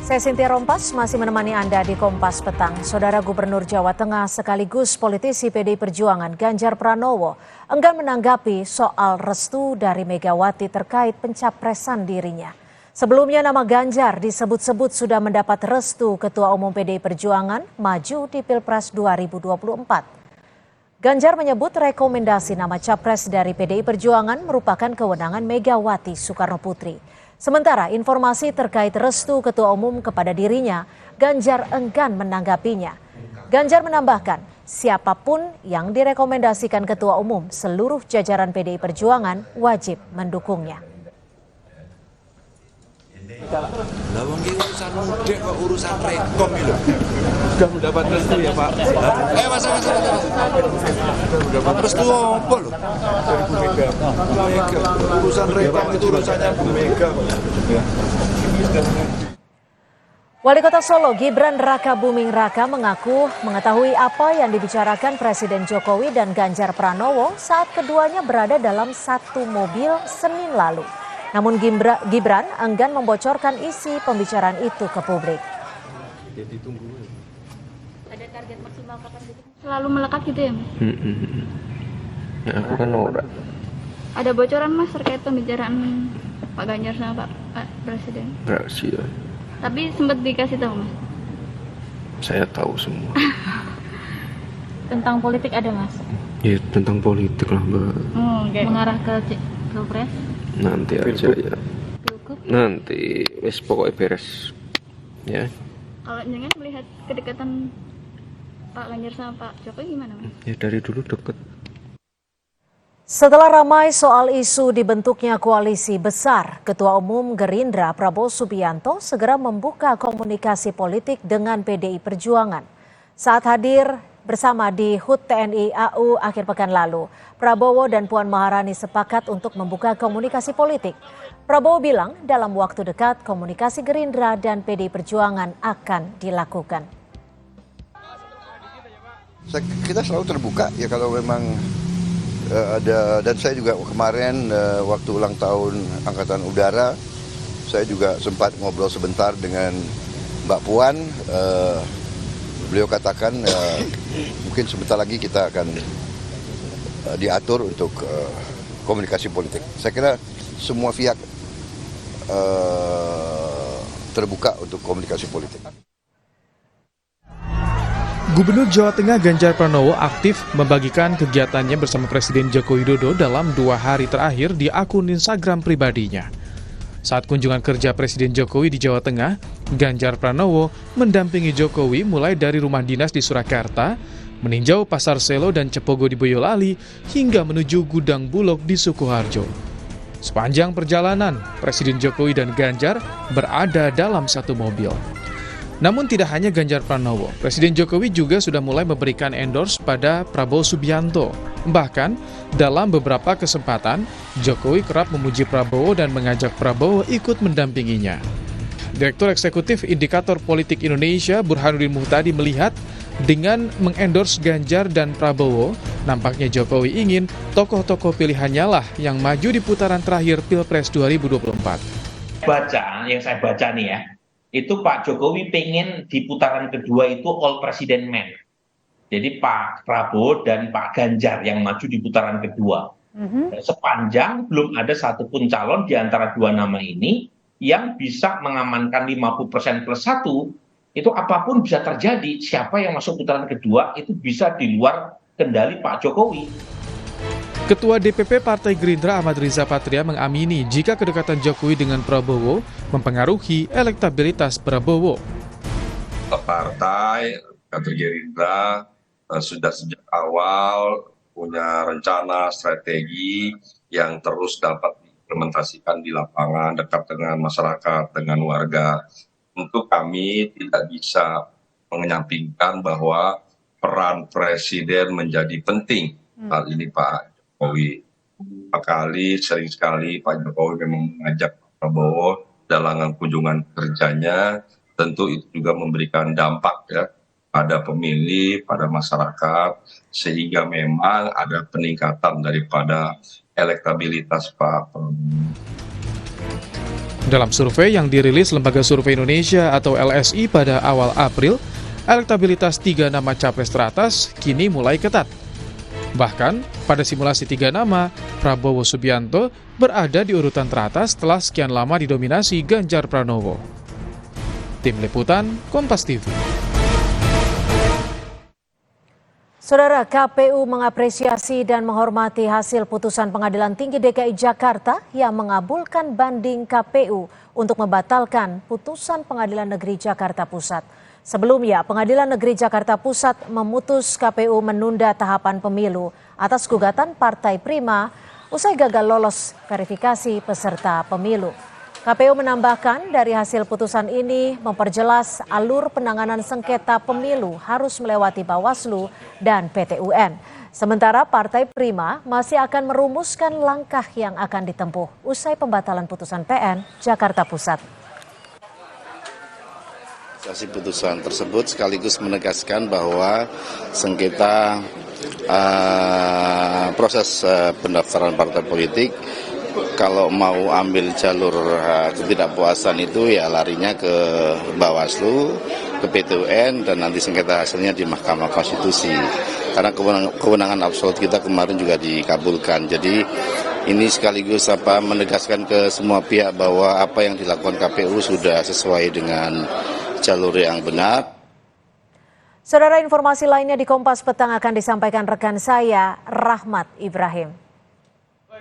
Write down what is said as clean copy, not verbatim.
Saya Cynthia Rompas masih menemani Anda di Kompas Petang. Saudara Gubernur Jawa Tengah sekaligus politisi PDI Perjuangan Ganjar Pranowo enggan menanggapi soal restu dari Megawati terkait pencapresan dirinya. Sebelumnya nama Ganjar disebut-sebut sudah mendapat restu Ketua Umum PDI Perjuangan maju di Pilpres 2024. Ganjar menyebut rekomendasi nama capres dari PDI Perjuangan merupakan kewenangan Megawati Soekarno Putri. Sementara informasi terkait restu Ketua Umum kepada dirinya, Ganjar enggan menanggapinya. Ganjar menambahkan, siapapun yang direkomendasikan Ketua Umum, seluruh jajaran PDI Perjuangan wajib mendukungnya. Lawang urusan mudik kok urusan rekom itu. Sudah mendapat restu ya Pak? Masa. Sudah mendapat restu apa loh? Dari Bu Mega. Urusan rekom itu urusannya Bu Mega. Wali Kota Solo Gibran Raka Buming Raka mengaku mengetahui apa yang dibicarakan Presiden Jokowi dan Ganjar Pranowo saat keduanya berada dalam satu mobil Senin lalu. Namun Gibran enggan membocorkan isi pembicaraan itu ke publik. Jadi tunggu. Ada target maksimal kapan gitu? Selalu melekat gitu ya Mas? Ya aku kan orang. Ada bocoran Mas terkait pembicaraan Pak Ganjar sama Pak Presiden? Rahasia. Tapi sempat dikasih tahu Mas? Saya tahu semua. Tentang politik ada Mas? Ya tentang politik lah Mbak. Okay. Mengarah ke Pilpres? Nanti aja ya. Pilkup? Nanti wes pokoknya beres. Ya. Kalau jangan melihat kedekatan Pak Ganjar sama Pak Jokowi gimana Mas? Ya dari dulu deket. Setelah ramai soal isu dibentuknya koalisi besar, Ketua Umum Gerindra Prabowo Subianto segera membuka komunikasi politik dengan PDI Perjuangan. Saat hadir bersama di HUT TNI AU akhir pekan lalu, Prabowo dan Puan Maharani sepakat untuk membuka komunikasi politik. Prabowo bilang dalam waktu dekat komunikasi Gerindra dan PDI Perjuangan akan dilakukan. Kita selalu terbuka ya kalau memang ada, dan saya juga kemarin waktu ulang tahun Angkatan Udara, saya juga sempat ngobrol sebentar dengan Mbak Puan. Beliau katakan mungkin sebentar lagi kita akan diatur untuk komunikasi politik. Saya kira semua pihak terbuka untuk komunikasi politik. Gubernur Jawa Tengah Ganjar Pranowo aktif membagikan kegiatannya bersama Presiden Joko Widodo dalam 2 hari terakhir di akun Instagram pribadinya. Saat kunjungan kerja Presiden Jokowi di Jawa Tengah, Ganjar Pranowo mendampingi Jokowi mulai dari rumah dinas di Surakarta, meninjau Pasar Selo dan Cepogo di Boyolali, hingga menuju Gudang Bulog di Sukoharjo. Sepanjang perjalanan, Presiden Jokowi dan Ganjar berada dalam satu mobil. Namun tidak hanya Ganjar Pranowo, Presiden Jokowi juga sudah mulai memberikan endorse pada Prabowo Subianto. Bahkan, dalam beberapa kesempatan, Jokowi kerap memuji Prabowo dan mengajak Prabowo ikut mendampinginya. Direktur Eksekutif Indikator Politik Indonesia Burhanuddin Muhtadi melihat dengan mengendorse Ganjar dan Prabowo, nampaknya Jokowi ingin tokoh-tokoh pilihannya lah yang maju di putaran terakhir Pilpres 2024. Yang saya baca nih ya, itu Pak Jokowi pengen di putaran kedua itu all president man. Jadi Pak Prabowo dan Pak Ganjar yang maju di putaran kedua. Sepanjang belum ada satupun calon di antara dua nama ini yang bisa mengamankan 50% plus 1, itu apapun bisa terjadi. Siapa yang masuk putaran kedua itu bisa di luar kendali Pak Jokowi. Ketua DPP Partai Gerindra Ahmad Riza Patria mengamini jika kedekatan Jokowi dengan Prabowo mempengaruhi elektabilitas Prabowo. Partai Gerindra sudah sejak awal punya rencana strategi yang terus dapat diimplementasikan di lapangan dekat dengan masyarakat, dengan warga. Untuk kami tidak bisa menyampingkan bahwa peran Presiden menjadi penting. Hal ini Pak Jokowi. Sering sekali Pak Jokowi memang mengajak Pak Prabowo dalam kunjungan kerjanya, tentu itu juga memberikan dampak ya pada pemilih, pada masyarakat, sehingga memang ada peningkatan daripada elektabilitas Pak Prabowo. Dalam survei yang dirilis Lembaga Survei Indonesia atau LSI pada awal April, elektabilitas 3 nama capres teratas kini mulai ketat. Bahkan, pada simulasi 3 nama, Prabowo Subianto berada di urutan teratas setelah sekian lama didominasi Ganjar Pranowo. Tim Liputan, Kompas TV. Saudara, KPU mengapresiasi dan menghormati hasil putusan Pengadilan Tinggi DKI Jakarta yang mengabulkan banding KPU untuk membatalkan putusan Pengadilan Negeri Jakarta Pusat. Sebelumnya, Pengadilan Negeri Jakarta Pusat memutus KPU menunda tahapan pemilu atas gugatan Partai Prima usai gagal lolos verifikasi peserta pemilu. KPU menambahkan dari hasil putusan ini memperjelas alur penanganan sengketa pemilu harus melewati Bawaslu dan PT UN. Sementara Partai Prima masih akan merumuskan langkah yang akan ditempuh usai pembatalan putusan PN Jakarta Pusat. Putusan tersebut sekaligus menegaskan bahwa sengketa proses pendaftaran partai politik kalau mau ambil jalur ketidakpuasan itu ya larinya ke Bawaslu, ke PT UN, dan nanti sengketa hasilnya di Mahkamah Konstitusi. Karena kewenangan absolut kita kemarin juga dikabulkan. Jadi ini sekaligus menegaskan ke semua pihak bahwa apa yang dilakukan KPU sudah sesuai dengan jalur yang benar. Saudara, informasi lainnya di Kompas Petang akan disampaikan rekan saya, Rahmat Ibrahim.